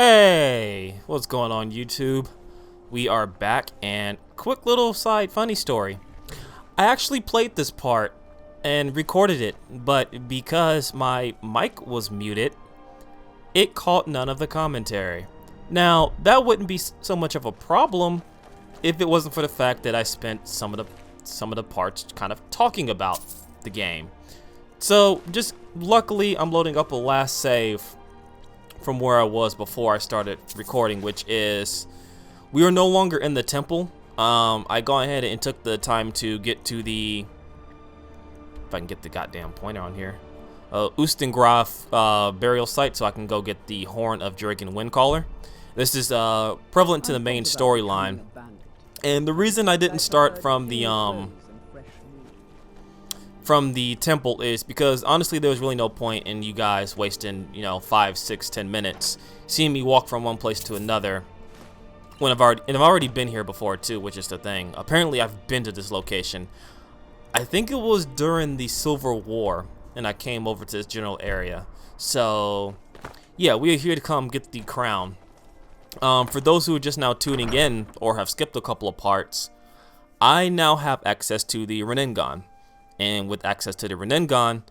Hey, what's going on YouTube? We are back, and quick little side funny story. I actually played this part and recorded it, but because my mic was muted, it caught none of the commentary. Now, that wouldn't be so much of a problem if it wasn't for the fact that I spent some of the parts kind of talking about the game. So, just luckily, I'm loading up a last save from where I was before I started recording, which is we are no longer in the temple. I gone ahead and took the time to get to the, if I can get the goddamn pointer on here, Ustengraf burial site, so I can go get the horn of Jurgen Windcaller. This is prevalent to the main storyline, and the reason I didn't start from the temple is because honestly there was really no point in you guys wasting 5, 6, 10 minutes seeing me walk from one place to another when I've already been here before too, which is the thing. Apparently I've been to this location. I think it was during the Silver War and I came over to this general area. So yeah, we are here to come get the crown. For those who are just now tuning in or have skipped a couple of parts, I now have access to the Rinnegan. And with access to the Rinnegan,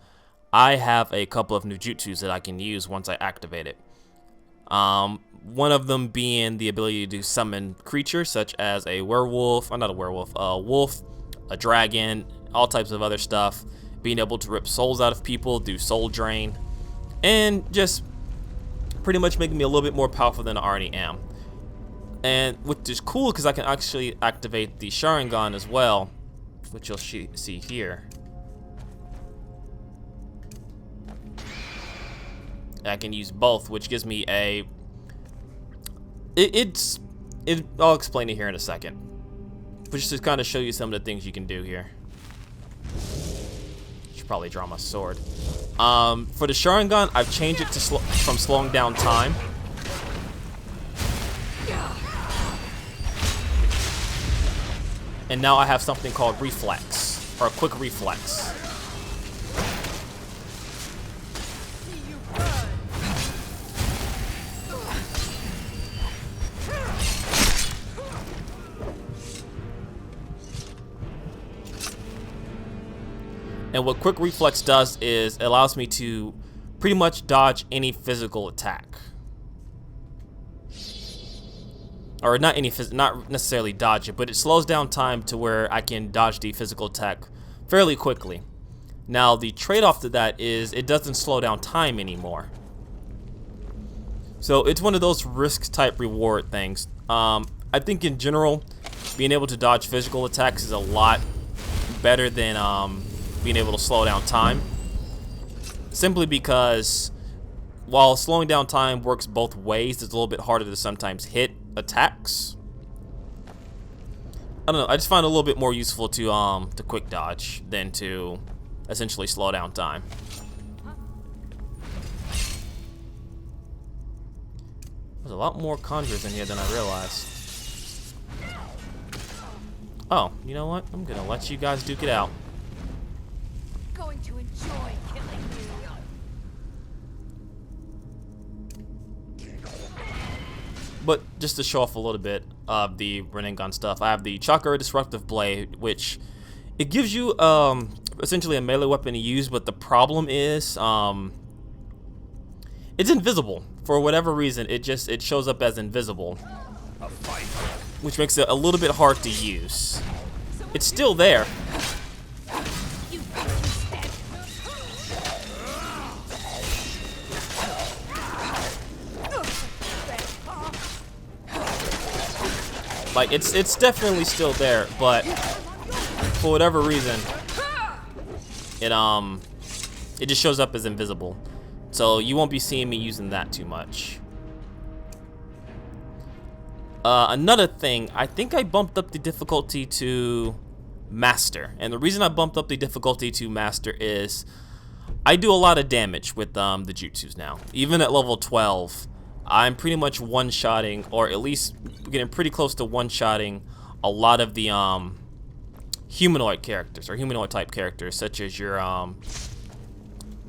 I have a couple of new jutsus that I can use once I activate it. One of them being the ability to summon creatures such as a werewolf, not a werewolf, a wolf, a dragon, all types of other stuff. Being able to rip souls out of people, do soul drain, and just pretty much making me a little bit more powerful than I already am. And which is cool because I can actually activate the Sharingan as well, which you'll see here. I can use both, which gives me a I'll explain it here in a second, but just to kind of show you some of the things you can do here. Should probably draw my sword. For the Sharingan, I've changed it to from slowing down time. And now I have something called reflex, or a quick reflex. And what quick reflex does is it allows me to pretty much dodge any physical attack. Or not necessarily dodge it, but it slows down time to where I can dodge the physical attack fairly quickly. Now the trade-off to that is it doesn't slow down time anymore. So it's one of those risk type reward things. I think in general, being able to dodge physical attacks is a lot better than being able to slow down time. Simply because while slowing down time works both ways, it's a little bit harder to sometimes hit attacks. I don't know, I just find it a little bit more useful to quick dodge than to essentially slow down time. There's a lot more conjures in here than I realized. Oh, you know what? I'm gonna let you guys duke it out. Going to enjoy killing you. But just to show off a little bit of the Rinnegan stuff, I have the Chakra Disruptive Blade, which it gives you essentially a melee weapon to use, but the problem is it's invisible. For whatever reason, it shows up as invisible, which makes it a little bit hard to use. It's still there. Like it's definitely still there, but for whatever reason, it just shows up as invisible. So you won't be seeing me using that too much. Another thing, I think I bumped up the difficulty to Master, and the reason I bumped up the difficulty to Master is I do a lot of damage with the jutsus now. Even at level 12, I'm pretty much one-shotting, or at least getting pretty close to one-shotting a lot of the humanoid characters, or humanoid type characters, such as your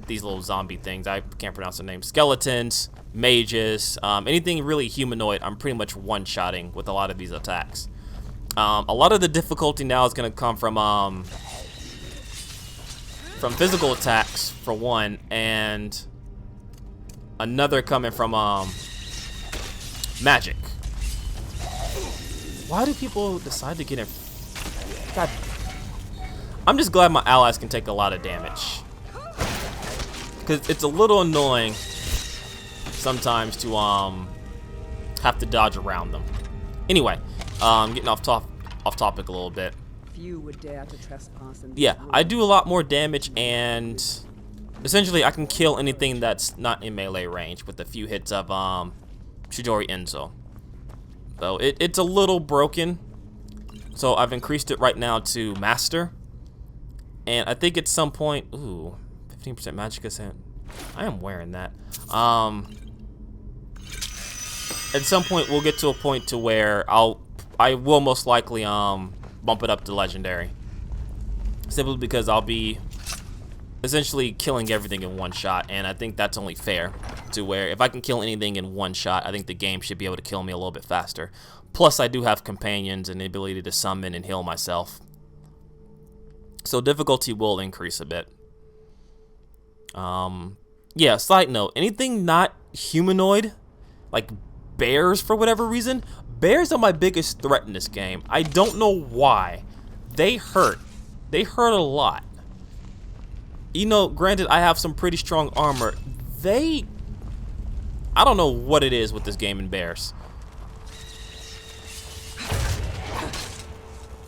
these little zombie things. I can't pronounce their names. Skeletons, mages, anything really humanoid, I'm pretty much one-shotting with a lot of these attacks. A lot of the difficulty now is going to come from physical attacks, for one, and another coming from magic. Why do people decide to get in? God, I'm just glad my allies can take a lot of damage, because it's a little annoying sometimes to have to dodge around them. Anyway, getting off topic a little bit. Few would dare to trespass in this Yeah, room. I do a lot more damage, and essentially I can kill anything that's not in melee range with a few hits of Chidori Enzo. So it's a little broken, so I've increased it right now to master, and I think at some point, ooh, 15% Magiska. I am wearing that. At some point we'll get to a point to where I will most likely bump it up to legendary, simply because I'll be essentially killing everything in one shot, and I think that's only fair, to where if I can kill anything in one shot, I think the game should be able to kill me a little bit faster. Plus I do have companions and the ability to summon and heal myself, so difficulty will increase a bit. Yeah, side note, anything not humanoid, like bears, for whatever reason, bears are my biggest threat in this game. I don't know why. They hurt a lot. You know, granted, I have some pretty strong armor. I don't know what it is with this game and bears.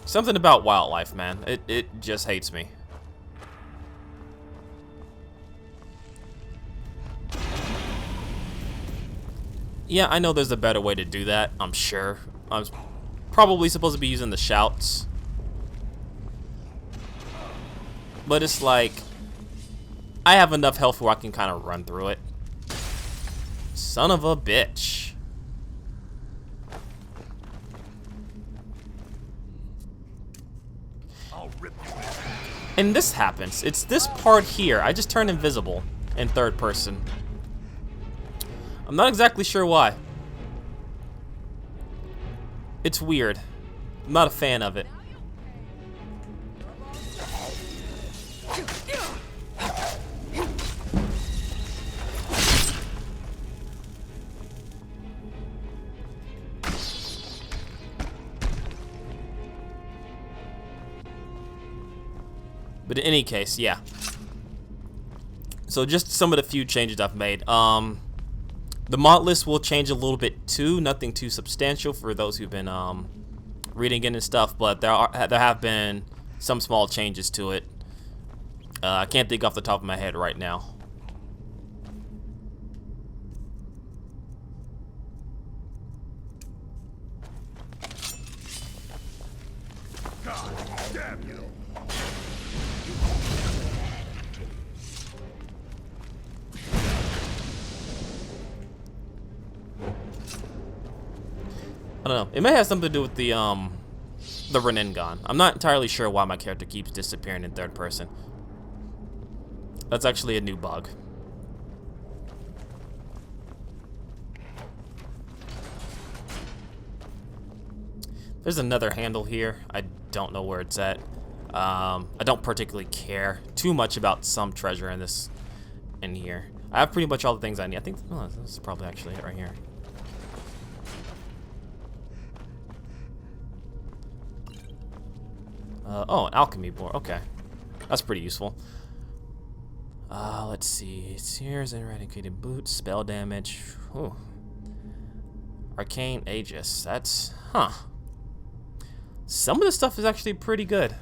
Something about wildlife, man. It just hates me. Yeah, I know there's a better way to do that, I'm sure. I was probably supposed to be using the shouts. But it's like, I have enough health where I can kind of run through it. Son of a bitch. And this happens. It's this part here. I just turned invisible in third person. I'm not exactly sure why. It's weird. I'm not a fan of it. But in any case, yeah. So just some of the few changes I've made. The mod list will change a little bit too. Nothing too substantial for those who've been reading it and stuff, but there have been some small changes to it. I can't think off the top of my head right now. God damn you! I don't know. It may have something to do with the Renengon. I'm not entirely sure why my character keeps disappearing in third person. That's actually a new bug. There's another handle here. I don't know where it's at. I don't particularly care too much about some treasure in here. I have pretty much all the things I need. I think this is probably actually it right here. Oh, an alchemy board. Okay, that's pretty useful. Let's see. Sears, eradicated boots, spell damage. Ooh. Arcane Aegis. That's some of the stuff is actually pretty good.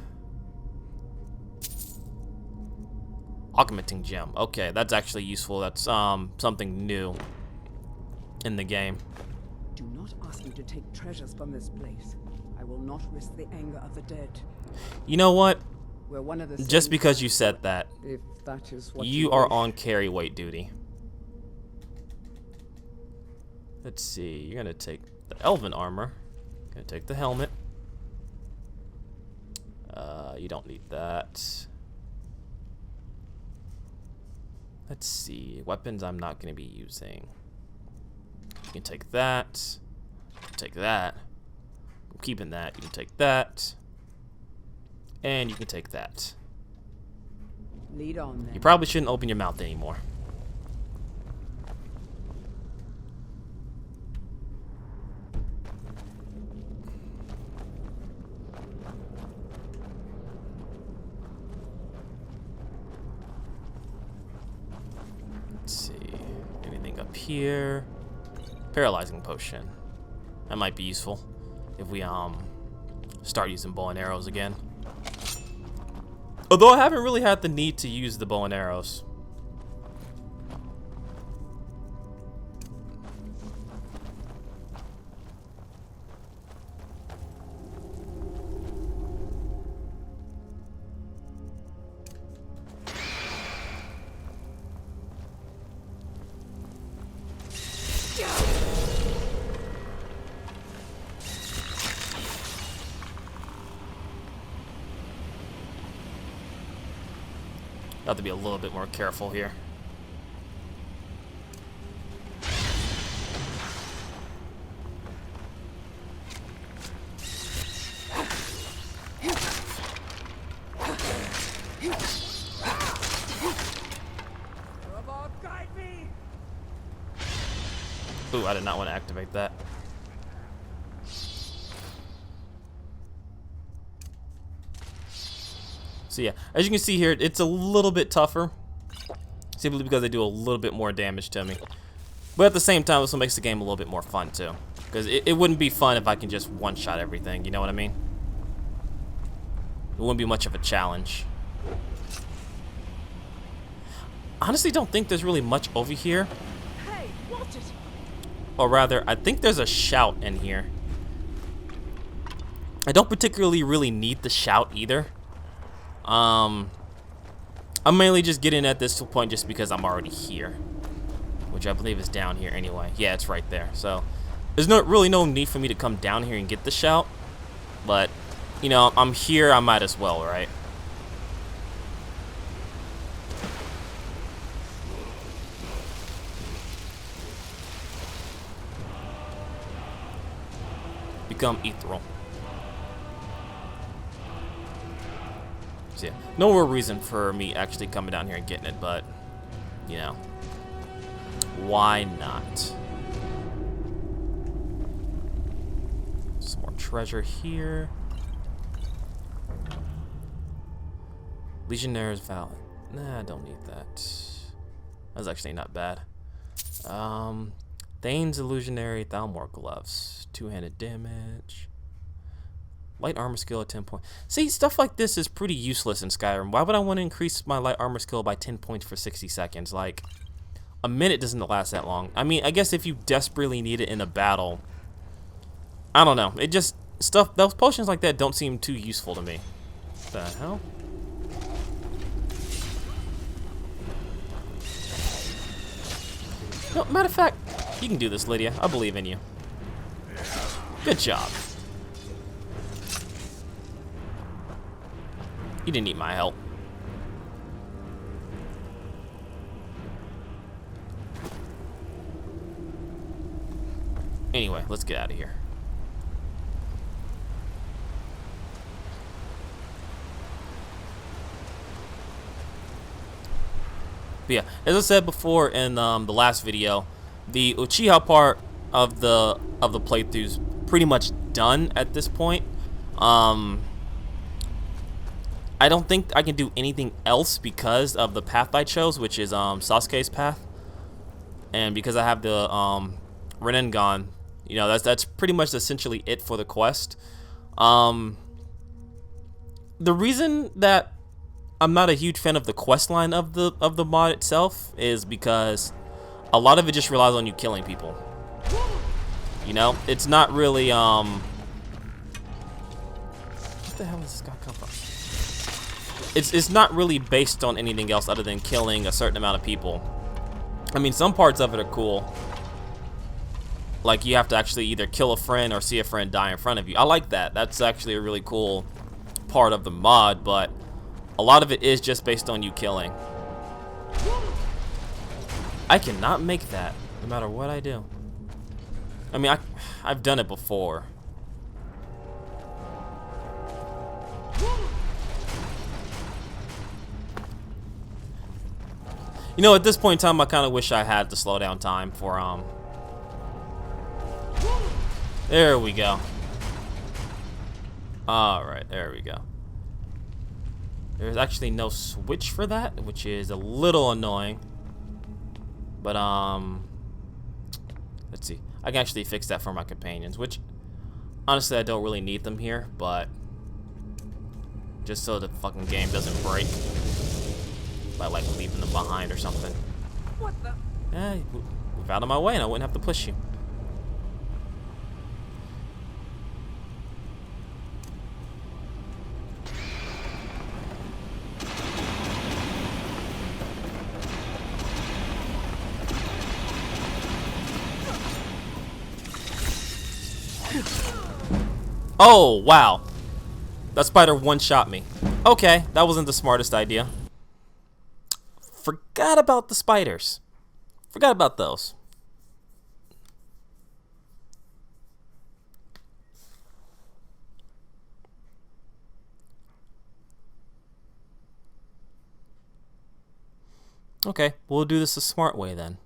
Augmenting gem. Okay, that's actually useful. That's something new in the game. Do not ask me to take treasures from this place. I will not risk the anger of the dead. You know what? We're one of the Just because you said that, if that is what you are wish. on carry weight duty. Let's see. You're gonna take the elven armor. Gonna take the helmet. You don't need that. Let's see. Weapons I'm not going to be using. You can take that. Take that. I'm keeping that. You can take that. And you can take that. Lead on then. You probably shouldn't open your mouth anymore. Let's see. Anything up here? Paralyzing potion. That might be useful if we start using bow and arrows again. Although I haven't really had the need to use the bow and arrows. Have to be a little bit more careful here. Ooh, I did not want to activate that. So yeah, as you can see here, it's a little bit tougher, simply because they do a little bit more damage to me. But at the same time, this one makes the game a little bit more fun too, because it wouldn't be fun if I can just one-shot everything, you know what I mean? It wouldn't be much of a challenge. Honestly, don't think there's really much over here. Hey, watch it. Or rather, I think there's a shout in here. I don't particularly really need the shout either. I'm mainly just getting at this point just because I'm already here, which I believe is down here anyway. Yeah, it's right there. So there's really no need for me to come down here and get the shout. But, you know, I'm here, I might as well, right? Become ethereal. So yeah, no real reason for me actually coming down here and getting it, but, you know, why not? Some more treasure here. Legionnaire's Valley. Nah, I don't need that. That's actually not bad. Thane's Illusionary, Thalmor Gloves. Two-handed damage. Light armor skill at 10 points. See, stuff like this is pretty useless in Skyrim. Why would I want to increase my light armor skill by 10 points for 60 seconds? Like, a minute doesn't last that long. I mean, I guess if you desperately need it in a battle, I don't know. It just, those potions like that don't seem too useful to me. What the hell? No, matter of fact, you can do this, Lydia. I believe in you. Good job. You didn't need my help. Anyway, let's get out of here. But yeah, as I said before in the last video, the Uchiha part of the playthrough's pretty much done at this point. I don't think I can do anything else because of the path I chose, which is Sasuke's path, and because I have the Renengan, you know, that's pretty much essentially it for the quest. The reason that I'm not a huge fan of the quest line of the mod itself is because a lot of it just relies on you killing people. You know, it's not really what the hell does this guy come from? It's not really based on anything else other than killing a certain amount of people. I mean, some parts of it are cool. Like, you have to actually either kill a friend or see a friend die in front of you. I like that. That's actually a really cool part of the mod, but a lot of it is just based on you killing. I cannot make that, no matter what I do. I mean, I've done it before. You know, at this point in time, I kind of wish I had the slowdown time for, There we go. Alright, there we go. There's actually no switch for that, which is a little annoying. But, let's see. I can actually fix that for my companions, which, honestly, I don't really need them here, but just so the fucking game doesn't break by, like, leaving them behind or something. What the? Yeah, move out of my way and I wouldn't have to push you. Oh, wow. That spider one-shot me. Okay, that wasn't the smartest idea. Forgot about the spiders. Forgot about those. Okay, we'll do this the smart way then.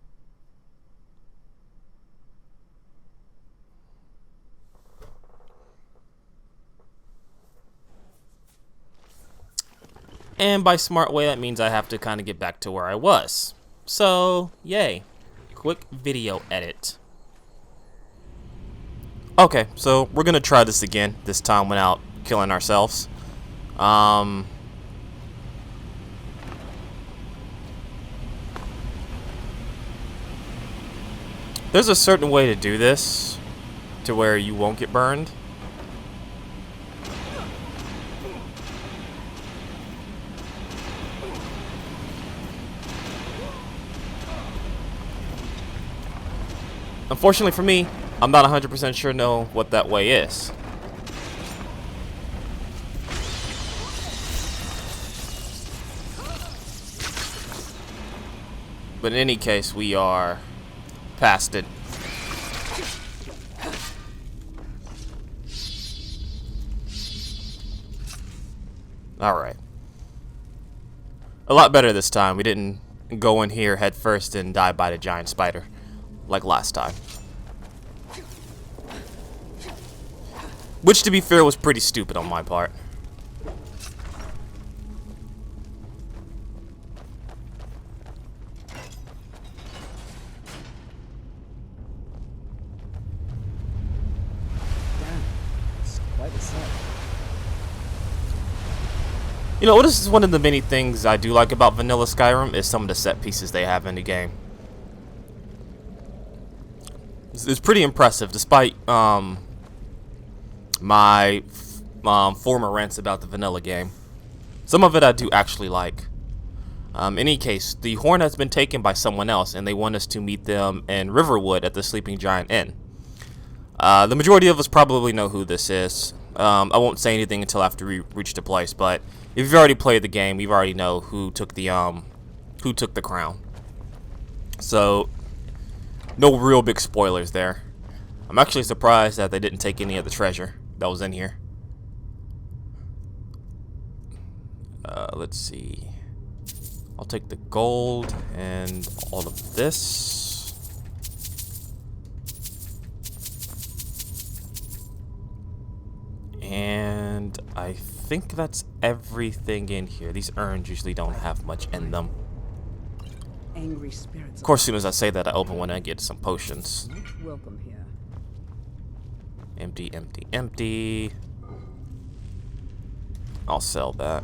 And by smart way, that means I have to kind of get back to where I was. So, yay. Quick video edit. Okay, so we're going to try this again, this time without killing ourselves. There's a certain way to do this to where you won't get burned. Unfortunately for me, I'm not 100% sure know what that way is. But in any case, we are past it. Alright. A lot better this time. We didn't go in here head first and die by the giant spider like last time. Which, to be fair, was pretty stupid on my part. You know, this is one of the many things I do like about vanilla Skyrim is some of the set pieces they have in the game. It's pretty impressive, despite my former rants about the vanilla game. Some of it I do actually like. In any case, the horn has been taken by someone else, and they want us to meet them in Riverwood at the Sleeping Giant Inn. The majority of us probably know who this is. I won't say anything until after we reach the place, but if you've already played the game, you already know who took the crown. So, no real big spoilers there. I'm actually surprised that they didn't take any of the treasure that was in here. Let's see. I'll take the gold and all of this. And I think that's everything in here. These urns usually don't have much in them. Angry spirits. Of course, as soon as I say that, I open one and I get some potions. Not welcome here. Empty, empty, empty. I'll sell that.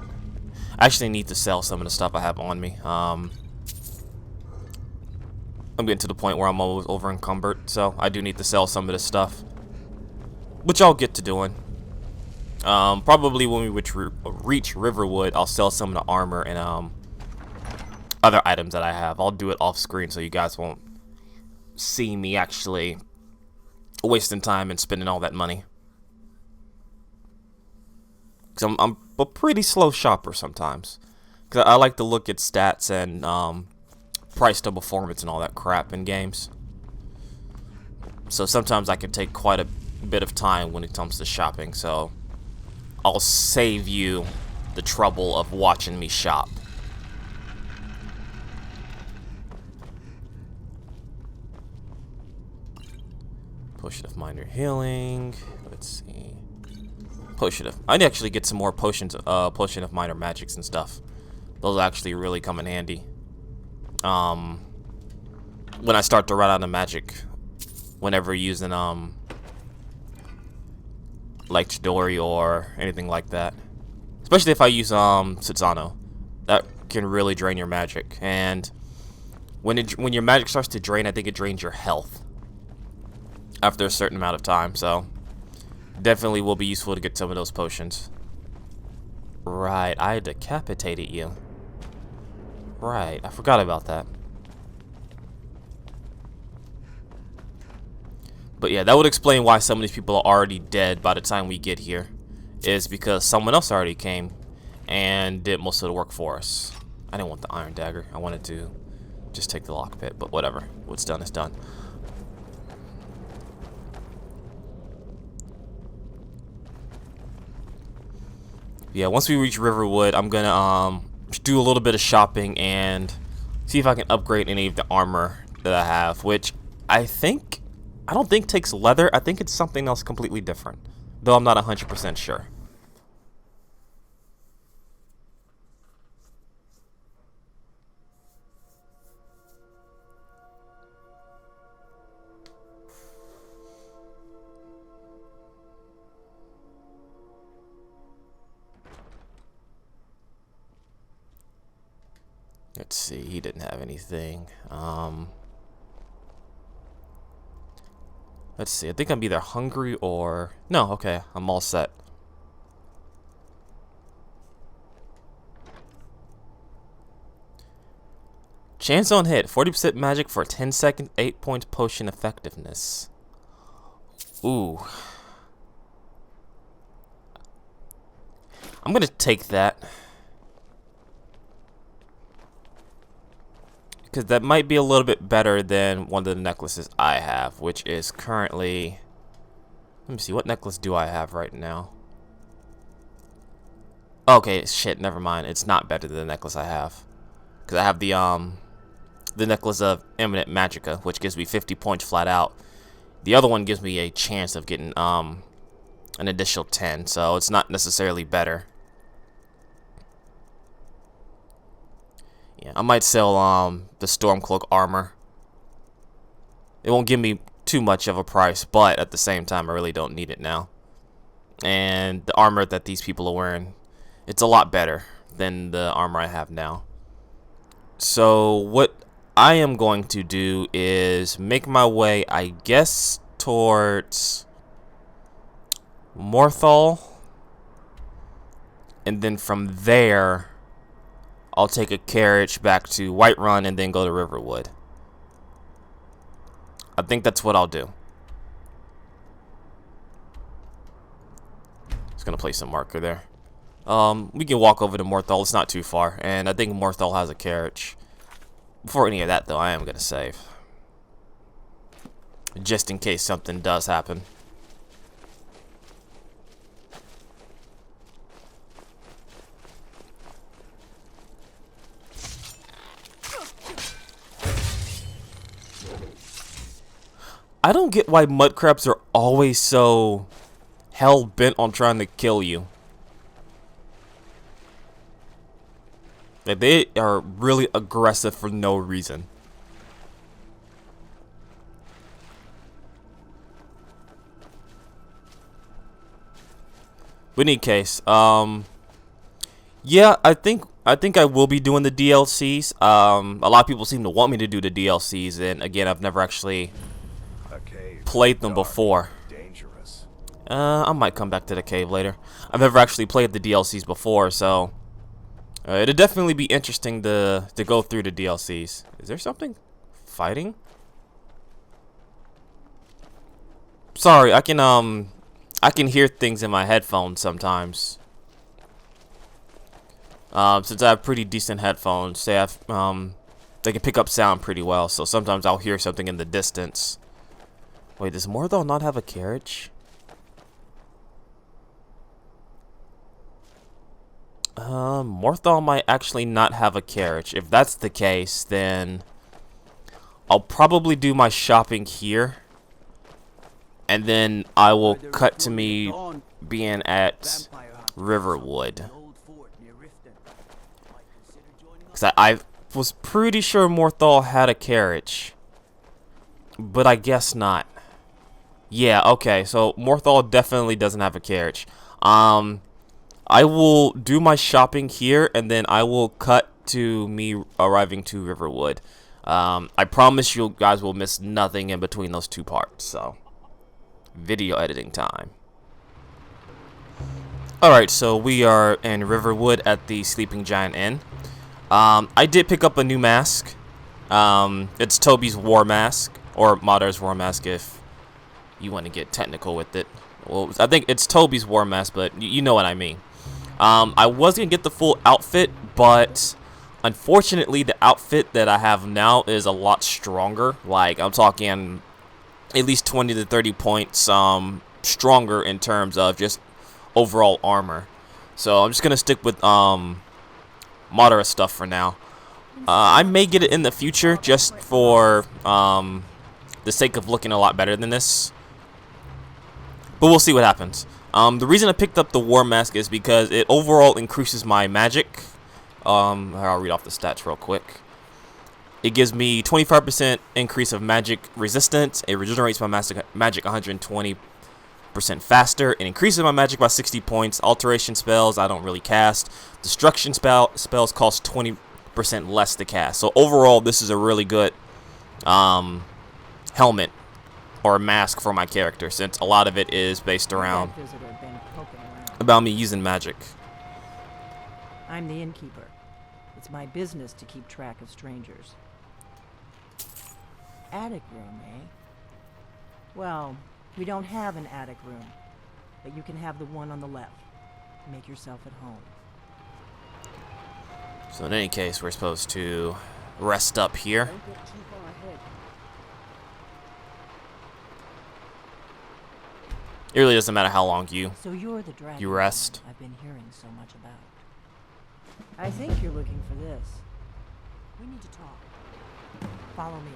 I actually need to sell some of the stuff I have on me. I'm getting to the point where I'm almost over encumbered, so I do need to sell some of this stuff, which I'll get to doing. Probably when we reach Riverwood, I'll sell some of the armor and other items that I have. I'll do it off screen so you guys won't see me actually wasting time and spending all that money. Because I'm a pretty slow shopper sometimes. Because I like to look at stats and price to performance and all that crap in games. So sometimes I can take quite a bit of time when it comes to shopping, so I'll save you the trouble of watching me shop. Potion of minor healing. Let's see. Potion of... I'd actually get some more potions, potion of minor magics and stuff. Those actually really come in handy. When I start to run out of magic, whenever using like Chidori or anything like that. Especially if I use Susanoo. That can really drain your magic. And when your magic starts to drain, I think it drains your health after a certain amount of time, so definitely will be useful to get some of those potions. Right, I decapitated you. Right, I forgot about that. But yeah, that would explain why some of these people are already dead by the time we get here. Is because someone else already came and did most of the work for us. I didn't want the iron dagger. I wanted to just take the lockpick, but whatever. What's done is done. Yeah, once we reach Riverwood, I'm gonna do a little bit of shopping and see if I can upgrade any of the armor that I have, which I don't think takes leather. I think it's something else completely different, though I'm not 100% sure. Let's see, he didn't have anything. Let's see, I think I'm either hungry or... No, okay, I'm all set. Chance on hit, 40% magic for 10 seconds, 8 points potion effectiveness. Ooh. I'm gonna take that. Because that might be a little bit better than one of the necklaces I have, which is currently... Let me see, what necklace do I have right now? Okay, shit, never mind. It's not better than the necklace I have. Because I have the necklace of Eminent Magica, which gives me 50 points flat out. The other one gives me a chance of getting an additional 10, so it's not necessarily better. Yeah, I might sell the Stormcloak armor. It won't give me too much of a price, but at the same time, I really don't need it now. And the armor that these people are wearing, it's a lot better than the armor I have now. So what I am going to do is make my way, I guess, towards Morthal. And then from there, I'll take a carriage back to Whiterun and then go to Riverwood. I think that's what I'll do. Just gonna place a marker there. We can walk over to Morthal. It's not too far, and I think Morthal has a carriage. Before any of that, though, I am gonna save, just in case something does happen. I don't get why mudcrabs are always so hell-bent on trying to kill you. Like, they are really aggressive for no reason. But in any case, yeah, I think I will be doing the DLCs. A lot of people seem to want me to do the DLCs, and again, I've never actually played them before. I might come back to the cave later. I've never actually played the DLCs before, so it'd definitely be interesting to go through the DLCs. Is there something fighting? Sorry, I can hear things in my headphones sometimes. Since I have pretty decent headphones, say I've they can pick up sound pretty well, so sometimes I'll hear something in the distance. Wait, does Morthal not have a carriage? Morthal might actually not have a carriage. If that's the case, then I'll probably do my shopping here. And then I will cut to me being at Riverwood. Because I was pretty sure Morthal had a carriage. But I guess not. Yeah, okay, so Morthal definitely doesn't have a carriage. I will do my shopping here, and then I will cut to me arriving to Riverwood. I promise you guys will miss nothing in between those two parts, so video editing time. Alright, so we are in Riverwood at the Sleeping Giant Inn. I did pick up a new mask. It's Toby's War Mask, or Madar's War Mask if you want to get technical with it. Well, I think it's Toby's War Mask, but you know what I mean. I was going to get the full outfit, but unfortunately the outfit that I have now is a lot stronger. Like, I'm talking at least 20 to 30 points stronger in terms of just overall armor. So I'm just going to stick with Madara stuff for now. I may get it in the future just for the sake of looking a lot better than this. But we'll see what happens. The reason I picked up the War Mask is because it overall increases my magic. I'll read off the stats real quick. It gives me 25% increase of magic resistance. It regenerates my magic 120% faster. It increases my magic by 60 points. Alteration spells I don't really cast. Destruction spells cost 20% less to cast. So overall, this is a really good helmet or mask for my character, since a lot of it is based around about me using magic. I'm the innkeeper. It's my business to keep track of strangers. Attic room, eh? Well, we don't have an attic room, but you can have the one on the left. Make yourself at home. So in any case, we're supposed to rest up here. Don't get too far ahead. It really doesn't matter how long you you're the dragon rest. I've been hearing so much about. I think you're looking for this. We need to talk. Follow me.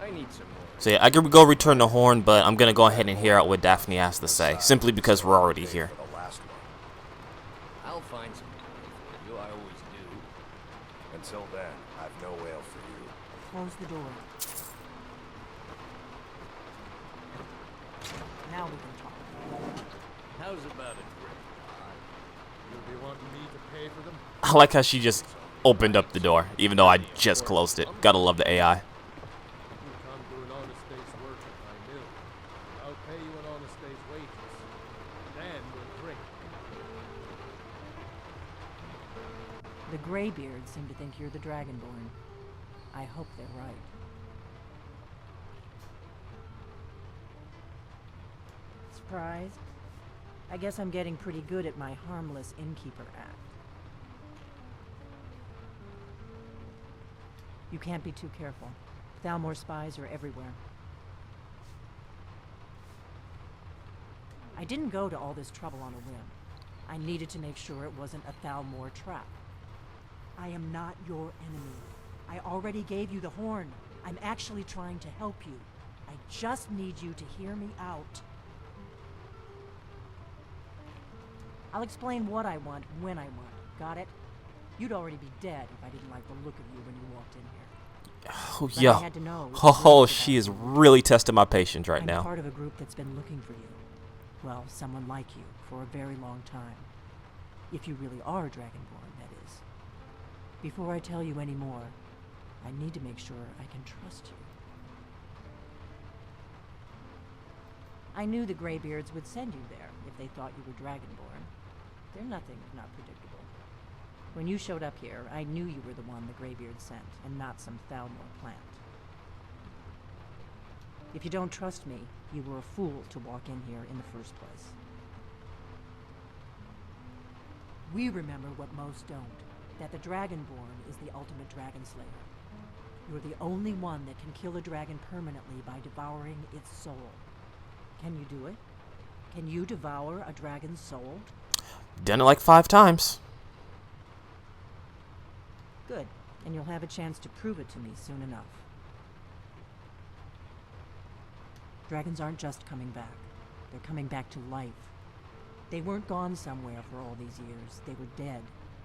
I need some more. So yeah, I could go return the horn, but I'm gonna go ahead and hear out what Daphne has to say, simply because we're already here. I'll find some for you. I always do. Until then, I've no ale for you. Close the door. Now we can talk. How's about it, Rick? You'll be wanting me to pay for them? I like how she just opened up the door, even though I just closed it. Gotta love the AI. You come to an honest day's work at my mill. I'll pay you an honest day's wages. Then we'll drink. The Greybeards seem to think you're the Dragonborn. I hope they're right. Surprised? I guess I'm getting pretty good at my harmless innkeeper act. You can't be too careful. Thalmor spies are everywhere. I didn't go to all this trouble on a whim. I needed to make sure it wasn't a Thalmor trap. I am not your enemy. I already gave you the horn. I'm actually trying to help you. I just need you to hear me out. I'll explain what I want when I want. Got it? You'd already be dead if I didn't like the look of you when you walked in here. Oh, But I yeah. had to know Oh, she is really testing my patience right I'm now. part of a group that's been looking for you. Well, someone like you for a very long time. If you really are Dragonborn, that is. Before I tell you any more, I need to make sure I can trust you. I knew the Greybeards would send you there if they thought you were Dragonborn. They're nothing if not predictable. When you showed up here, I knew you were the one the Greybeards sent, and not some Thalmor plant. If you don't trust me, you were a fool to walk in here in the first place. We remember what most don't, that the Dragonborn is the ultimate dragon slayer. You're the only one that can kill a dragon permanently by devouring its soul. Can you do it? Can you devour a dragon's soul? Done it like 5 times. Good, and you'll have a chance to prove it to me soon enough. Dragons aren't just coming back. They're coming back to life. They weren't gone somewhere for all these years. They were dead,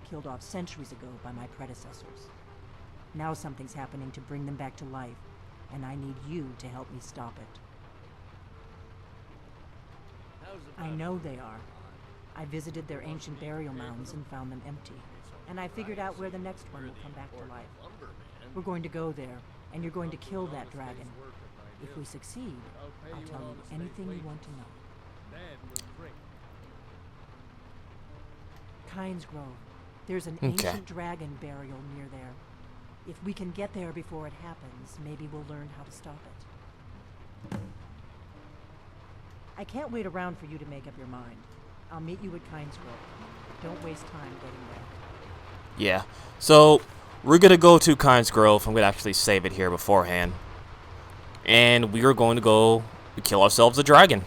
killed off centuries ago by my predecessors. Now something's happening to bring them back to life, and I need you to help me stop it. I know they are. I visited their ancient burial mounds and found them empty. And I figured out where the next one will come back to life. We're going to go there, and you're going to kill that dragon. If we succeed, I'll tell you anything you want to know. Kynes Grove. There's an ancient dragon burial near there. If we can get there before it happens, maybe we'll learn how to stop it. I can't wait around for you to make up your mind. I'll meet you at Kynes Grove. Don't waste time getting there. Yeah. So, we're going to go to Kynes Grove. I'm going to actually save it here beforehand. And we are going to go kill ourselves a dragon.